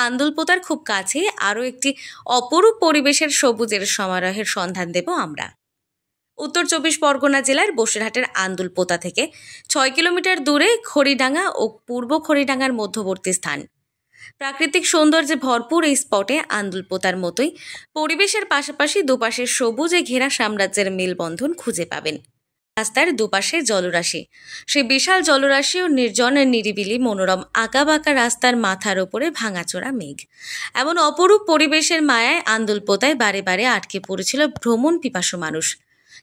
আন্দুলপোতার খুব কাছে আরও একটি অপরূপ পরিবেশের সবুজের সমারোহের সন্ধান দেব আমরা। উত্তর ২৪ পরগনা জেলার বসিরহাটের আন্দুলপোতা থেকে ৬ কিলোমিটার দূরে খড়িডাঙ্গা ও পূর্ব খড়িডাঙ্গার মধ্যবর্তী স্থান। প্রাকৃতিক সৌন্দর্যে ভরপুর এই স্পটে আন্দুলপোতার মতোই পরিবেশের পাশাপাশি দুপাশের সবুজে ঘেরা সাম্রাজ্যের মেলবন্ধন খুঁজে পাবেন। রাস্তার দুপাশে জলরাশি, সেই বিশাল জলরাশি ও নির্জন নিরিবিলি মনোরম আঁকাবাঁকা রাস্তার মাথার ওপরে ভাঙাচোরা মেঘ, এমন অপরূপ পরিবেশের মায়ায় আন্দুলপোতায় বারে বারে আটকে পড়েছিল ভ্রমণ পিপাসু মানুষ।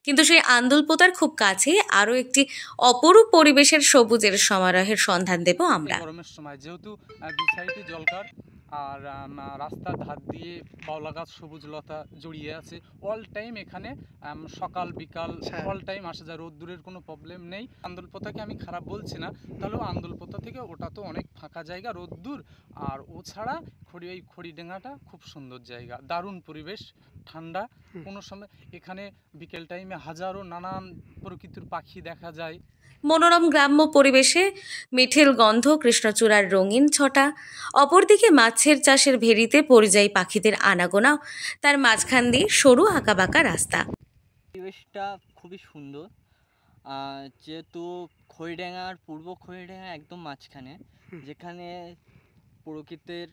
কিন্তু সেই আন্দুলপোতার খুব কাছেই আরও একটি অপরূপ পরিবেশের সবুজের সমারোহের সন্ধান দেব আমরা। গরমের সময় যেহেতু দুই সাইডে জলকার আর রাস্তার ধার দিয়ে বাউলা গাছ সবুজ লতা জড়িয়ে আছে, অল টাইম এখানে সকাল বিকাল অল টাইম আসা যায়, রোদ্দুরের কোনো প্রবলেম নেই। আন্দুলপোতাকে আমি খারাপ বলছি না, তাহলেও আন্দুলপোতা থেকে ওটা তো অনেক ফাঁকা জায়গা, রোদ্দুর, আর ও ছাড়া এই খড়িডাঙ্গাটা খুব সুন্দর জায়গা, দারুণ পরিবেশ, ঠান্ডা। কোনো সময় এখানে বিকেল টাইমে হাজারো নানান প্রকৃতির পাখি দেখা যায়। মনোরম গ্রাম্য পরিবেশে মিঠেল গন্ধ, কৃষ্ণচূড়ার রঙিন ছটা, অপরদিকে মাছের চাষের ভেড়িতে পরিযায়ী পাখিদের আনাগোনা, তার মাঝখান দিয়ে সরু আঁকাবাঁকা রাস্তা। পরিবেশটা খুবই সুন্দর, যেহেতু খড়িডাঙ্গার পূর্ব খড়িডাঙ্গা একদম মাঝখানে, যেখানে প্রকৃতির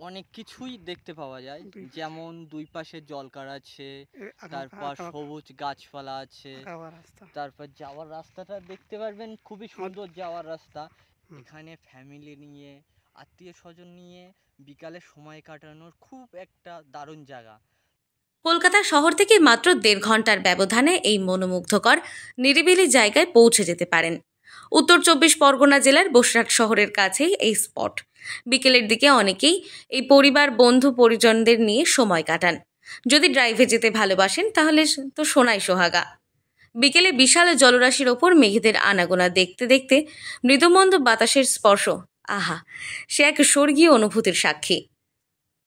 অনেক কিছুই দেখতে পাওয়া যায়, যেমন দুই পাশে জলকার আছে, তারপর সবুজ গাছপালা আছে, তারপর যাওয়ার রাস্তাটা দেখতে পারবেন, খুবই সুন্দর যাওয়ার রাস্তা। এখানে ফ্যামিলি নিয়ে, আত্মীয় স্বজন নিয়ে বিকালে সময় কাটানোর খুব একটা দারুণ জায়গা। কলকাতা শহর থেকে মাত্র ১.৫ ঘন্টার ব্যবধানে এই মনোমুগ্ধকর নিরিবিলি জায়গায় পৌঁছে যেতে পারেন। উত্তর ২৪ পরগনা জেলার বসিরহাট শহরের কাছেই এই স্পট। বিকেলের দিকে অনেকেই এই পরিবার, বন্ধু পরিজনদের নিয়ে সময় কাটান। যদি ড্রাইভে যেতে ভালোবাসেন তাহলে তো সোনাই সোহাগা। বিকেলে বিশাল জলরাশির ওপর মেঘেদের আনাগোনা দেখতে দেখতে মৃদুমন্দ বাতাসের স্পর্শ, আহা, সে এক স্বর্গীয় অনুভূতির সাক্ষী।